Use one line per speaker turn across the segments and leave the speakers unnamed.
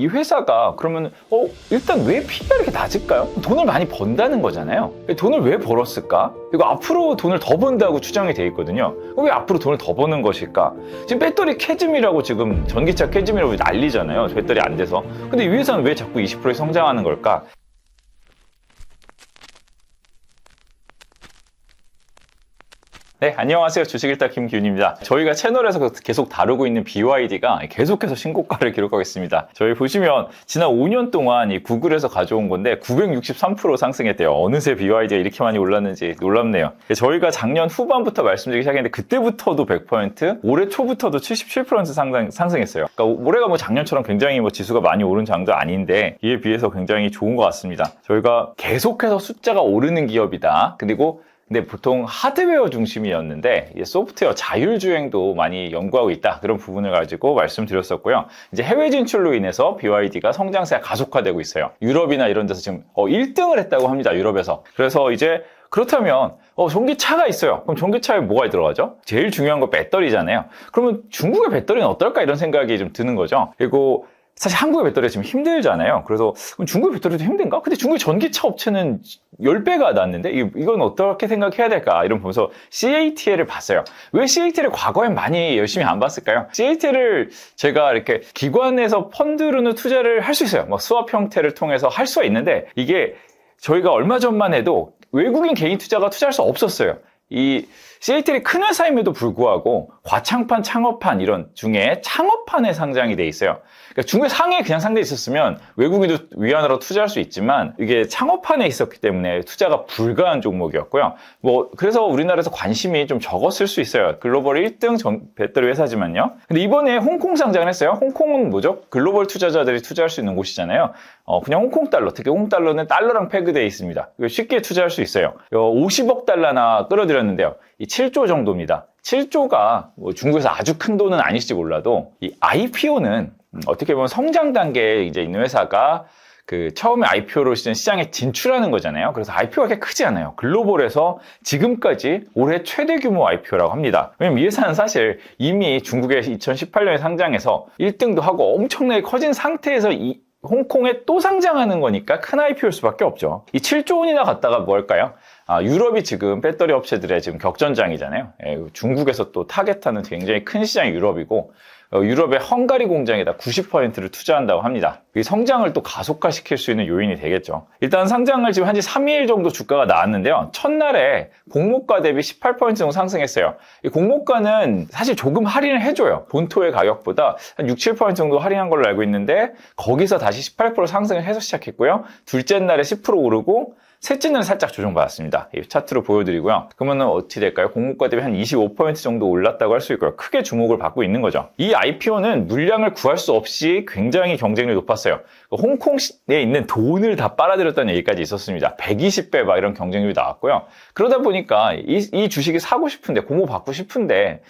이 회사가 그러면 일단 왜 PE가 이렇게 낮을까요? 돈을 많이 번다는 거잖아요. 돈을 왜 벌었을까? 그리고 앞으로 돈을 더 번다고 추정이 돼 있거든요. 왜 앞으로 돈을 더 버는 것일까? 지금 배터리 캐즘이라고 지금 전기차 캐즘이라고 난리잖아요. 배터리 안 돼서. 근데 이 회사는 왜 자꾸 20% 성장하는 걸까? 네, 안녕하세요. 주식일타 김기훈입니다. 저희가 채널에서 계속 다루고 있는 BYD가 계속해서 신고가를 기록하겠습니다. 저희 보시면 지난 5년 동안 이 구글에서 가져온 건데 963% 상승했대요. 어느새 BYD가 이렇게 많이 올랐는지 놀랍네요. 저희가 작년 후반부터 말씀드리기 시작했는데 그때부터도 100%, 올해 초부터도 77% 상승했어요. 그러니까 올해가 뭐 작년처럼 굉장히 뭐 지수가 많이 오른 장도 아닌데 이에 비해서 굉장히 좋은 것 같습니다. 저희가 계속해서 숫자가 오르는 기업이다. 근데 보통 하드웨어 중심이었는데 소프트웨어 자율주행도 많이 연구하고 있다. 그런 부분을 가지고 말씀드렸었고요. 이제 해외 진출로 인해서 BYD가 성장세가 가속화되고 있어요. 유럽이나 이런 데서 지금 1등을 했다고 합니다. 유럽에서. 그래서 이제 그렇다면 전기차가 있어요. 그럼 전기차에 뭐가 들어가죠? 제일 중요한 거 배터리잖아요. 그러면 중국의 배터리는 어떨까? 이런 생각이 좀 드는 거죠. 그리고 사실 한국의 배터리가 지금 힘들잖아요. 그래서 중국의 배터리도 힘든가? 근데 중국의 전기차 업체는 10배가 낮는데 이건 어떻게 생각해야 될까? 이런 보면서 CATL을 봤어요. 왜 CATL을 과거엔 많이 열심히 안 봤을까요? CATL을 제가 이렇게 기관에서 펀드로는 투자를 할 수 있어요. 뭐 수합 형태를 통해서 할 수가 있는데 이게 저희가 얼마 전만 해도 외국인 개인 투자가 투자할 수 없었어요. 이 CATL이 큰 회사임에도 불구하고 과창판, 창업판 이런 중에 창업판에 상장이 돼 있어요. 그러니까 중국의 상해에 그냥 상대에 있었으면 외국인도 위안으로 투자할 수 있지만 이게 창업판에 있었기 때문에 투자가 불가한 종목이었고요. 그래서 우리나라에서 관심이 좀 적었을 수 있어요. 글로벌 1등 배터리 회사지만요. 근데 이번에 홍콩 상장을 했어요. 홍콩은 뭐죠? 글로벌 투자자들이 투자할 수 있는 곳이잖아요. 그냥 홍콩 달러, 특히 홍콩 달러는 달러랑 페그되어 있습니다. 쉽게 투자할 수 있어요. 50억 달러나 끌어들였는데요. 이 7조 정도입니다. 7조가 중국에서 아주 큰 돈은 아닐지 몰라도 이 IPO는 어떻게 보면 성장 단계에 이제 있는 회사가 처음에 IPO로 시장에 진출하는 거잖아요. 그래서 IPO가 그렇게 크지 않아요. 글로벌에서 지금까지 올해 최대 규모 IPO라고 합니다. 왜냐면 이 회사는 사실 이미 중국에 2018년에 상장해서 1등도 하고 엄청나게 커진 상태에서 홍콩에 또 상장하는 거니까 큰 IPO일 수밖에 없죠. 이 7조 원이나 갖다가 뭘까요? 유럽이 지금 배터리 업체들의 지금 격전장이잖아요. 중국에서 또 타겟하는 굉장히 큰 시장이 유럽이고 유럽의 헝가리 공장에다 90%를 투자한다고 합니다. 이 성장을 또 가속화시킬 수 있는 요인이 되겠죠. 일단 상장을 지금 한 지 3일 정도 주가가 나왔는데요. 첫날에 공모가 대비 18% 정도 상승했어요. 이 공모가는 사실 조금 할인을 해줘요. 본토의 가격보다 한 6, 7% 정도 할인한 걸로 알고 있는데 거기서 다시 18% 상승을 해서 시작했고요. 둘째 날에 10% 오르고 셋째 날은 살짝 조정받았습니다. 이 차트로 보여드리고요. 그러면 어떻게 될까요? 공모가 대비 한 25% 정도 올랐다고 할 수 있고요. 크게 주목을 받고 있는 거죠. 이 IPO는 물량을 구할 수 없이 굉장히 경쟁력이 높았어요. 홍콩에 있는 돈을 다 빨아들였다는 얘기까지 있었습니다. 120배 막 이런 경쟁력이 나왔고요. 그러다 보니까 이 주식이 사고 싶은데, 공모 받고 싶은데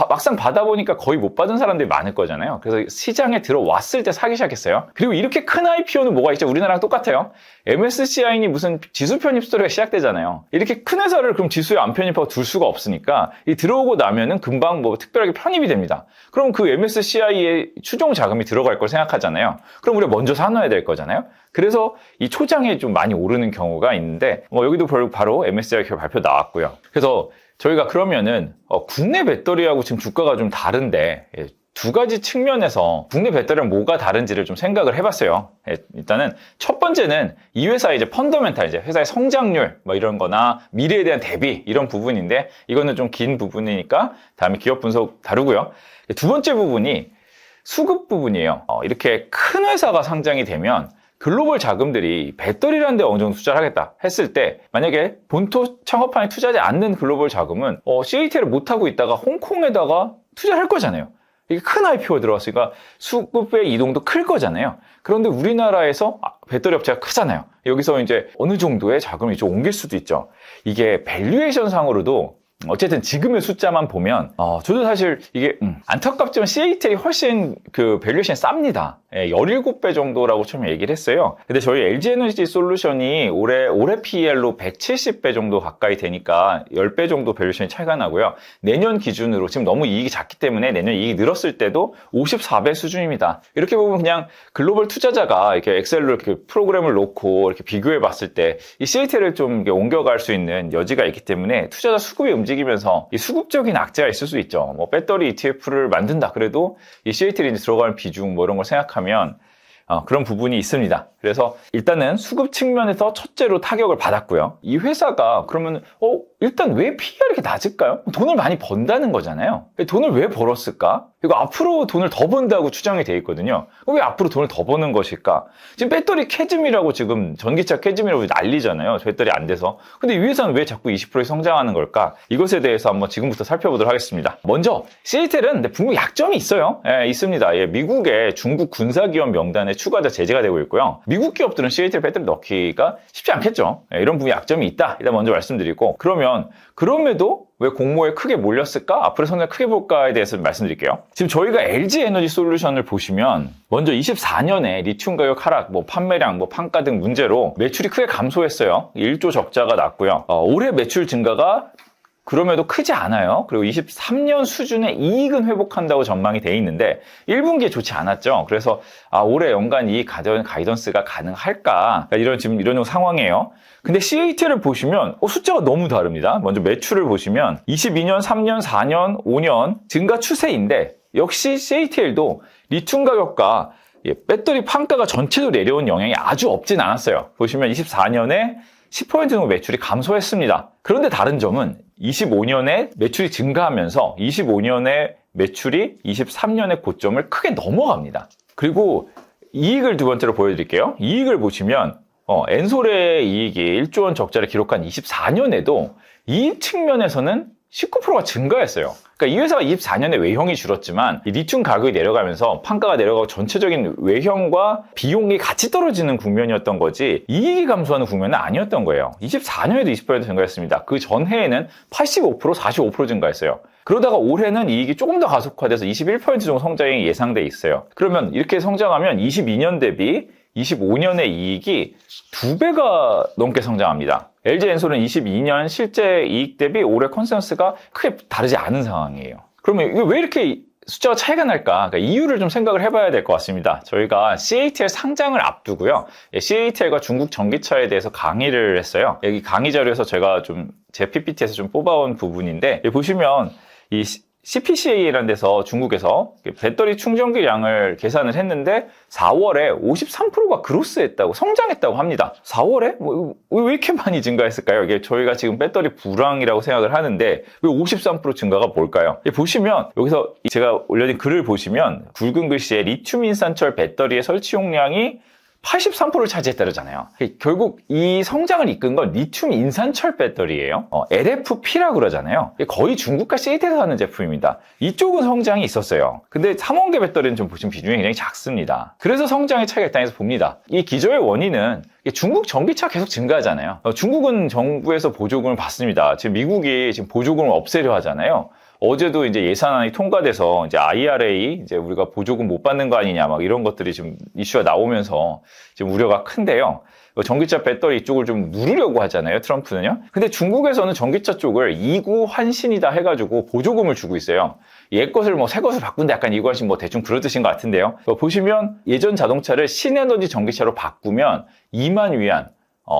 막상 받아보니까 거의 못 받은 사람들이 많을 거잖아요. 그래서 시장에 들어왔을 때 사기 시작했어요. 그리고 이렇게 큰 IPO는 뭐가 있죠? 우리나라랑 똑같아요. MSCI니 무슨 지수 편입 스토리가 시작되잖아요. 이렇게 큰 회사를 그럼 지수에 안 편입하고 둘 수가 없으니까 들어오고 나면은 금방 특별하게 편입이 됩니다. 그럼 그 MSCI에 추종 자금이 들어갈 걸 생각하잖아요. 그럼 우리가 먼저 사놔야 될 거잖아요. 그래서 이 초장에 좀 많이 오르는 경우가 있는데 여기도 바로 MSCI 발표 나왔고요. 그래서 저희가 그러면은 국내 배터리하고 지금 주가가 좀 다른데 두 가지 측면에서 국내 배터리랑 뭐가 다른지를 좀 생각을 해봤어요. 일단은 첫 번째는 이 회사의 이제 펀더멘탈, 이제 회사의 성장률 이런 거나 미래에 대한 대비 이런 부분인데 이거는 좀 긴 부분이니까 다음에 기업 분석 다루고요. 두 번째 부분이 수급 부분이에요. 이렇게 큰 회사가 상장이 되면 글로벌 자금들이 배터리라는 데 어느 정도 투자를 하겠다 했을 때 만약에 본토 창업판에 투자하지 않는 글로벌 자금은 CATL을 못하고 있다가 홍콩에다가 투자를 할 거잖아요. 이게 큰 IPO가 들어왔으니까 수급의 이동도 클 거잖아요. 그런데 우리나라에서 배터리 업체가 크잖아요. 여기서 이제 어느 정도의 자금을 좀 옮길 수도 있죠. 이게 밸류에이션 상으로도 어쨌든 지금의 숫자만 보면 저도 사실 이게 안타깝지만 CATL이 훨씬 그 밸류에이션이 쌉니다. 17배 정도라고 처음에 얘기를 했어요. 근데 저희 LG에너지 솔루션이 올해 PER로 170배 정도 가까이 되니까 10배 정도 밸류에이션이 차이가 나고요. 내년 기준으로 지금 너무 이익이 작기 때문에 내년 이익이 늘었을 때도 54배 수준입니다. 이렇게 보면 그냥 글로벌 투자자가 이렇게 엑셀로 이렇게 프로그램을 놓고 이렇게 비교해 봤을 때 이 CATL을 좀 옮겨갈 수 있는 여지가 있기 때문에 투자자 수급이 움직이면서 이 수급적인 악재가 있을 수 있죠. 뭐 배터리 ETF를 만든다 그래도 이 CATL이 이제 들어가는 비중 뭐 이런 걸 생각하면 그런 부분이 있습니다. 그래서 일단은 수급 측면에서 첫째로 타격을 받았고요. 이 회사가 그러면 일단 왜 PER이 이렇게 낮을까요? 돈을 많이 번다는 거잖아요. 돈을 왜 벌었을까? 그리고 앞으로 돈을 더 번다고 추정이 돼 있거든요. 왜 앞으로 돈을 더 버는 것일까? 지금 배터리 캐즘이라고 지금 전기차 캐즘이라고 난리잖아요. 배터리 안 돼서. 근데 이 회사는 왜 자꾸 20% 성장하는 걸까? 이것에 대해서 한번 지금부터 살펴보도록 하겠습니다. 먼저 CATL은 분명 약점이 있어요. 있습니다. 미국의 중국 군사기업 명단에 추가자 제재가 되고 있고요. 미국 기업들은 CATL 배터리 넣기가 쉽지 않겠죠. 이런 부분에 약점이 있다. 일단 먼저 말씀드리고 그럼에도 왜 공모에 크게 몰렸을까? 앞으로 성장 크게 볼까에 대해서 말씀드릴게요. 지금 저희가 LG 에너지 솔루션을 보시면 먼저 24년에 리튬 가격 하락, 판매량, 판가 등 문제로 매출이 크게 감소했어요. 1조 적자가 났고요. 올해 매출 증가가 그럼에도 크지 않아요. 그리고 23년 수준의 이익은 회복한다고 전망이 돼 있는데 1분기에 좋지 않았죠. 그래서 올해 연간 이익 가이던스가 가능할까? 이런 상황이에요. 근데 CATL을 보시면 숫자가 너무 다릅니다. 먼저 매출을 보시면 22년, 3년, 4년, 5년 증가 추세인데 역시 CATL도 리튬 가격과 배터리 판가가 전체로 내려온 영향이 아주 없진 않았어요. 보시면 24년에 10% 정도 매출이 감소했습니다. 그런데 다른 점은 25년에 매출이 증가하면서 25년에 매출이 23년의 고점을 크게 넘어갑니다. 그리고 이익을 두 번째로 보여드릴게요. 이익을 보시면 엔솔의 이익이 1조 원 적자를 기록한 24년에도 이익 측면에서는 19%가 증가했어요. 그러니까 이 회사가 24년에 외형이 줄었지만 이 리튬 가격이 내려가면서 판가가 내려가고 전체적인 외형과 비용이 같이 떨어지는 국면이었던 거지 이익이 감소하는 국면은 아니었던 거예요. 24년에도 20% 증가했습니다. 그 전해에는 85%, 45% 증가했어요. 그러다가 올해는 이익이 조금 더 가속화돼서 21% 정도 성장이 예상돼 있어요. 그러면 이렇게 성장하면 22년 대비 25년의 이익이 2배가 넘게 성장합니다. LG엔솔은 22년 실제 이익 대비 올해 컨센서스가 크게 다르지 않은 상황이에요. 그러면 이게 왜 이렇게 숫자가 차이가 날까? 그러니까 이유를 좀 생각을 해봐야 될 것 같습니다. 저희가 CATL 상장을 앞두고요. CATL과 중국 전기차에 대해서 강의를 했어요. 여기 강의 자료에서 제가 제 PPT에서 좀 뽑아온 부분인데 보시면 이 CPCA라는 데서 중국에서 배터리 충전기량을 계산을 했는데 4월에 53%가 그로스했다고 성장했다고 합니다. 4월에? 왜 이렇게 많이 증가했을까요? 이게 저희가 지금 배터리 불황이라고 생각을 하는데 왜 53% 증가가 뭘까요? 보시면 여기서 제가 올려진 글을 보시면 굵은 글씨에 리튬 인산철 배터리의 설치 용량이 83%를 차지했다잖아요. 결국 이 성장을 이끈 건 리튬 인산철 배터리예요. LFP라고 그러잖아요. 거의 중국과 CATL에서 하는 제품입니다. 이쪽은 성장이 있었어요. 근데 3원계 배터리는 좀 보시면 비중이 굉장히 작습니다. 그래서 성장의 차이가 있다고 해서 봅니다. 이 기저의 원인은 중국 전기차 계속 증가하잖아요. 중국은 정부에서 보조금을 받습니다. 지금 미국이 지금 보조금을 없애려 하잖아요. 어제도 이제 예산안이 통과돼서 이제 IRA 우리가 보조금 못 받는 거 아니냐 이런 것들이 지금 이슈가 나오면서 지금 우려가 큰데요. 전기차 배터리 이쪽을 좀 누르려고 하잖아요, 트럼프는요. 근데 중국에서는 전기차 쪽을 이구 환신이다 해가지고 보조금을 주고 있어요. 옛 것을 새 것을 바꾼다 약간 이구 환신 대충 그런 뜻인 것 같은데요. 보시면 예전 자동차를 신에너지 전기차로 바꾸면 2만 위안,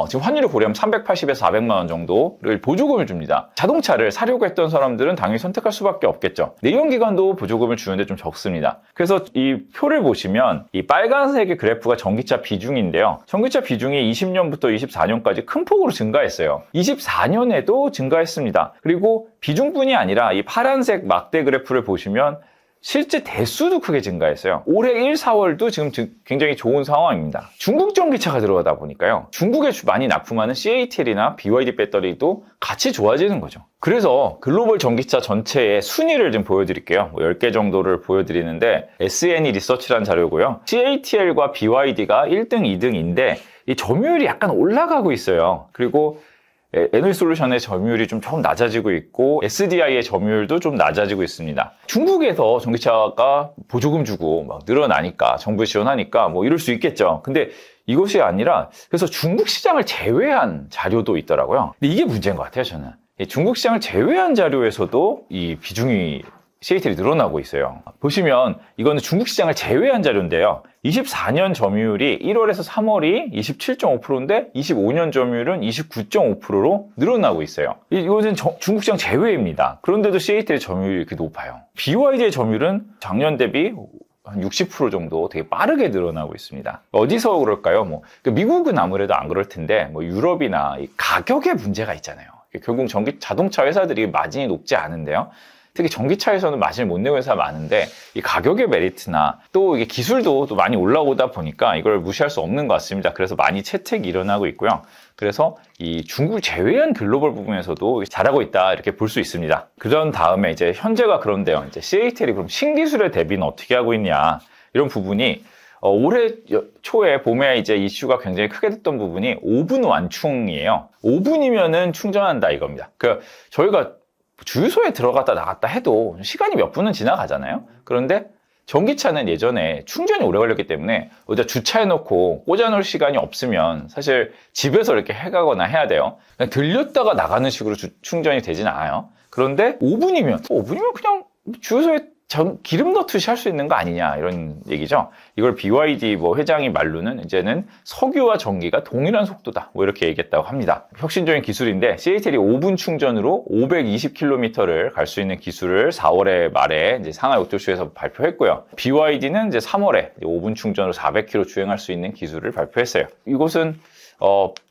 지금 환율을 고려하면 380에서 400만 원 정도를 보조금을 줍니다. 자동차를 사려고 했던 사람들은 당연히 선택할 수밖에 없겠죠. 내연기관도 보조금을 주는데 좀 적습니다. 그래서 이 표를 보시면 이 빨간색의 그래프가 전기차 비중인데요. 전기차 비중이 20년부터 24년까지 큰 폭으로 증가했어요. 24년에도 증가했습니다. 그리고 비중뿐이 아니라 이 파란색 막대 그래프를 보시면 실제 대수도 크게 증가했어요. 올해 1, 4월도 지금 굉장히 좋은 상황입니다. 중국 전기차가 들어가다 보니까요. 중국에 많이 납품하는 CATL이나 BYD 배터리도 같이 좋아지는 거죠. 그래서 글로벌 전기차 전체의 순위를 좀 보여드릴게요. 10개 정도를 보여드리는데 SNE 리서치라는 자료고요. CATL과 BYD가 1등, 2등인데 이 점유율이 약간 올라가고 있어요. 그리고 에너지솔루션의 점유율이 좀 조금 낮아지고 있고 SDI의 점유율도 좀 낮아지고 있습니다. 중국에서 전기차가 보조금 주고 막 늘어나니까 정부 지원하니까 뭐 이럴 수 있겠죠. 근데 이것이 아니라 그래서 중국 시장을 제외한 자료도 있더라고요. 근데 이게 문제인 것 같아요, 저는. 중국 시장을 제외한 자료에서도 이 비중이 CATL이 늘어나고 있어요. 보시면 이거는 중국 시장을 제외한 자료인데요. 24년 점유율이 1월에서 3월이 27.5%인데 25년 점유율은 29.5%로 늘어나고 있어요. 이것은 중국 시장 제외입니다. 그런데도 CATL의 점유율이 이렇게 높아요. BYD의 점유율은 작년 대비 한 60% 정도 되게 빠르게 늘어나고 있습니다. 어디서 그럴까요? 미국은 아무래도 안 그럴 텐데, 유럽이나 이 가격의 문제가 있잖아요. 결국 자동차 회사들이 마진이 높지 않은데요. 특히 전기차에서는 마진을 못 내고 회사가 많은데 이 가격의 메리트나 또 이게 기술도 또 많이 올라오다 보니까 이걸 무시할 수 없는 것 같습니다. 그래서 많이 채택이 일어나고 있고요. 그래서 이 중국을 제외한 글로벌 부분에서도 잘하고 있다 이렇게 볼 수 있습니다. 그런 다음에 이제 현재가 그런데요. 이제 CATL이 그럼 신기술의 대비는 어떻게 하고 있냐 이런 부분이 올해 초에 봄에 이제 이슈가 굉장히 크게 됐던 부분이 5분 완충이에요. 5분이면은 충전한다 이겁니다. 저희가 주유소에 들어갔다 나갔다 해도 시간이 몇 분은 지나가잖아요. 그런데 전기차는 예전에 충전이 오래 걸렸기 때문에 어디다 주차해놓고 꽂아놓을 시간이 없으면 사실 집에서 이렇게 해가거나 해야 돼요. 그냥 들렸다가 나가는 식으로 충전이 되진 않아요. 그런데 5분이면 그냥 주유소에 기름 넣듯이 할 수 있는 거 아니냐 이런 얘기죠. 이걸 BYD 회장이 말로는 이제는 석유와 전기가 동일한 속도다 이렇게 얘기했다고 합니다. 혁신적인 기술인데 CATL이 5분 충전으로 520km를 갈 수 있는 기술을 4월에 말에 이제 상하이 오토쇼에서 발표했고요. BYD는 이제 3월에 5분 충전으로 400km 주행할 수 있는 기술을 발표했어요. 이것은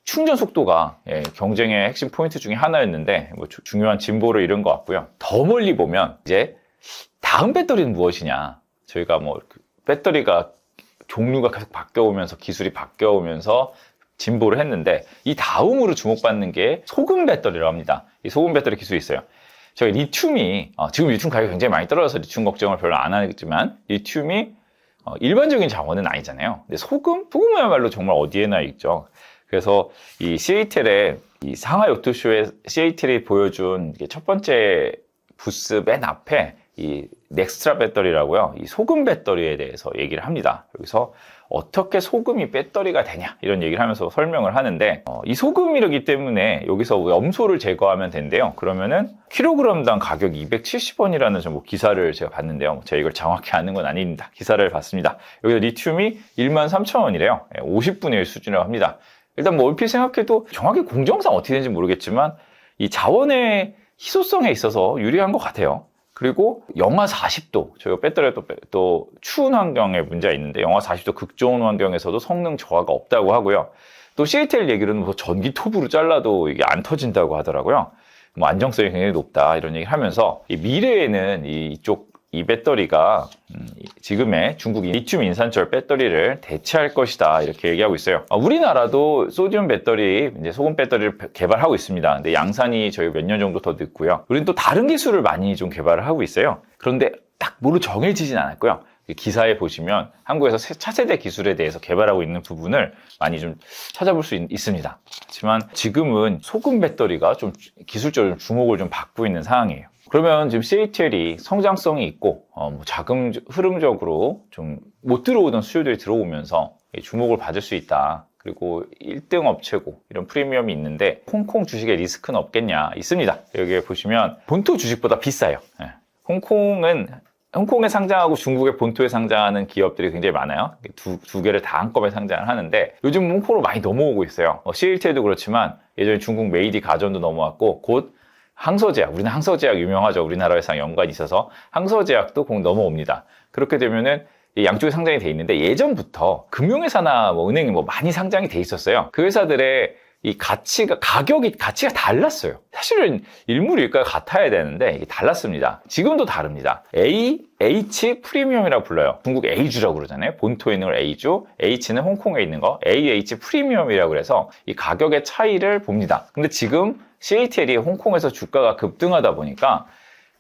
충전 속도가 경쟁의 핵심 포인트 중에 하나였는데 중요한 진보를 이룬 것 같고요. 더 멀리 보면 이제 다음 배터리는 무엇이냐? 저희가 배터리가 종류가 계속 바뀌어오면서 기술이 바뀌어오면서 진보를 했는데 이 다음으로 주목받는 게 소금 배터리라고 합니다. 이 소금 배터리 기술이 있어요. 저희 리튬이 지금 리튬 가격이 굉장히 많이 떨어져서 리튬 걱정을 별로 안 하겠지만 리튬이 일반적인 자원은 아니잖아요. 근데 소금이야말로 정말 어디에나 있죠. 그래서 이 CATL의 이 상하이 오토쇼에 CATL이 보여준 첫 번째 부스 맨 앞에 이 넥스트라 배터리라고요. 이 소금 배터리에 대해서 얘기를 합니다. 여기서 어떻게 소금이 배터리가 되냐 이런 얘기를 하면서 설명을 하는데 이 소금이기 때문에 여기서 염소를 제거하면 된대요. 그러면은 킬로그램당 가격 270원이라는 기사를 제가 봤는데요. 제가 이걸 정확히 아는 건 아닙니다. 기사를 봤습니다. 여기서 리튬이 13,000원이래요. 50분의 1 수준이라고 합니다. 일단 얼핏 생각해도 정확히 공정상 어떻게 되는지 모르겠지만 이 자원의 희소성에 있어서 유리한 것 같아요. 그리고 영하 40도, 저희가 배터리가 또 추운 환경에 문제가 있는데 영하 40도 극저온 환경에서도 성능 저하가 없다고 하고요. 또 CATL 얘기로는 전기톱으로 잘라도 이게 안 터진다고 하더라고요. 안정성이 굉장히 높다 이런 얘기를 하면서 이 미래에는 이 배터리가 지금의 중국 리튬 인산철 배터리를 대체할 것이다 이렇게 얘기하고 있어요. 우리나라도 소디움 배터리, 이제 소금 배터리를 개발하고 있습니다. 근데 양산이 저희 몇 년 정도 더 늦고요. 우리는 또 다른 기술을 많이 좀 개발을 하고 있어요. 그런데 딱 뭐로 정해지진 않았고요. 기사에 보시면 한국에서 차세대 기술에 대해서 개발하고 있는 부분을 많이 좀 찾아볼 수 있습니다. 하지만 지금은 소금 배터리가 좀 기술적으로 주목을 좀 받고 있는 상황이에요. 그러면 지금 CATL이 성장성이 있고 자금 흐름적으로 좀 못 들어오던 수요들이 들어오면서 주목을 받을 수 있다. 그리고 1등 업체고 이런 프리미엄이 있는데 홍콩 주식에 리스크는 없겠냐? 있습니다. 여기에 보시면 본토 주식보다 비싸요. 홍콩에 상장하고 중국의 본토에 상장하는 기업들이 굉장히 많아요. 두 개를 다 한꺼번에 상장을 하는데 요즘 홍콩으로 많이 넘어오고 있어요. CATL도 그렇지만 예전에 중국 메이디 가전도 넘어왔고 곧 항서제약, 우리는 항서제약 유명하죠. 우리나라 회사랑 연관이 있어서 항서제약도 곧 넘어옵니다. 그렇게 되면은 양쪽에 상장이 돼 있는데 예전부터 금융회사나 은행이 많이 상장이 돼 있었어요. 그 회사들의 이 가치가 달랐어요. 사실은 일물일가가 같아야 되는데 이게 달랐습니다. 지금도 다릅니다. H 프리미엄이라고 불러요. 중국 A주라고 그러잖아요. 본토에 있는 걸 A주, H는 홍콩에 있는 거 AH 프리미엄이라고 그래서 이 가격의 차이를 봅니다. 근데 지금 CATL이 홍콩에서 주가가 급등하다 보니까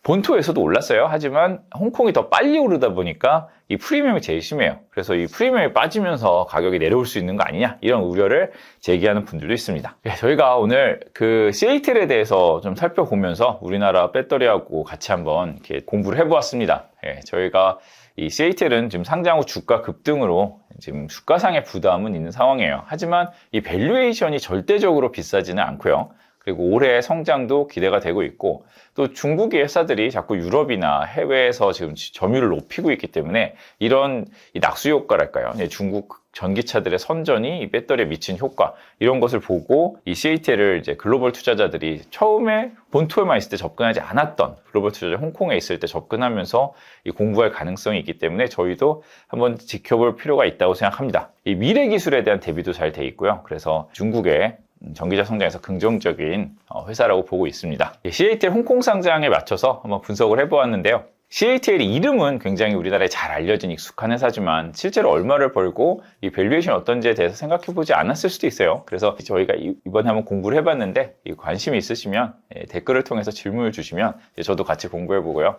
본토에서도 올랐어요. 하지만 홍콩이 더 빨리 오르다 보니까 이 프리미엄이 제일 심해요. 그래서 이 프리미엄이 빠지면서 가격이 내려올 수 있는 거 아니냐, 이런 우려를 제기하는 분들도 있습니다. 저희가 오늘 그 CATL에 대해서 좀 살펴보면서 우리나라 배터리하고 같이 한번 이렇게 공부를 해보았습니다. 저희가 이 CATL은 지금 상장 후 주가 급등으로 지금 주가상의 부담은 있는 상황이에요. 하지만 이 밸류에이션이 절대적으로 비싸지는 않고요. 그리고 올해 성장도 기대가 되고 있고, 또 중국의 회사들이 자꾸 유럽이나 해외에서 지금 점유율을 높이고 있기 때문에 이런 이 낙수 효과랄까요? 중국 전기차들의 선전이 이 배터리에 미친 효과, 이런 것을 보고 이 CATL을 이제 글로벌 투자자들이 처음에 본토에만 있을 때 접근하지 않았던 글로벌 투자자 홍콩에 있을 때 접근하면서 이 공부할 가능성이 있기 때문에 저희도 한번 지켜볼 필요가 있다고 생각합니다. 이 미래 기술에 대한 대비도 잘 돼 있고요. 그래서 중국의 전기차 성장에서 긍정적인 회사라고 보고 있습니다. CATL 홍콩 상장에 맞춰서 한번 분석을 해보았는데요. CATL의 이름은 굉장히 우리나라에 잘 알려진 익숙한 회사지만 실제로 얼마를 벌고 이 밸류에이션이 어떤지에 대해서 생각해보지 않았을 수도 있어요. 그래서 저희가 이번에 한번 공부를 해봤는데 관심이 있으시면 댓글을 통해서 질문을 주시면 저도 같이 공부해보고요.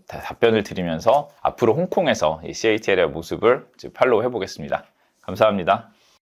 답변을 드리면서 앞으로 홍콩에서 이 CATL의 모습을 팔로우 해보겠습니다. 감사합니다.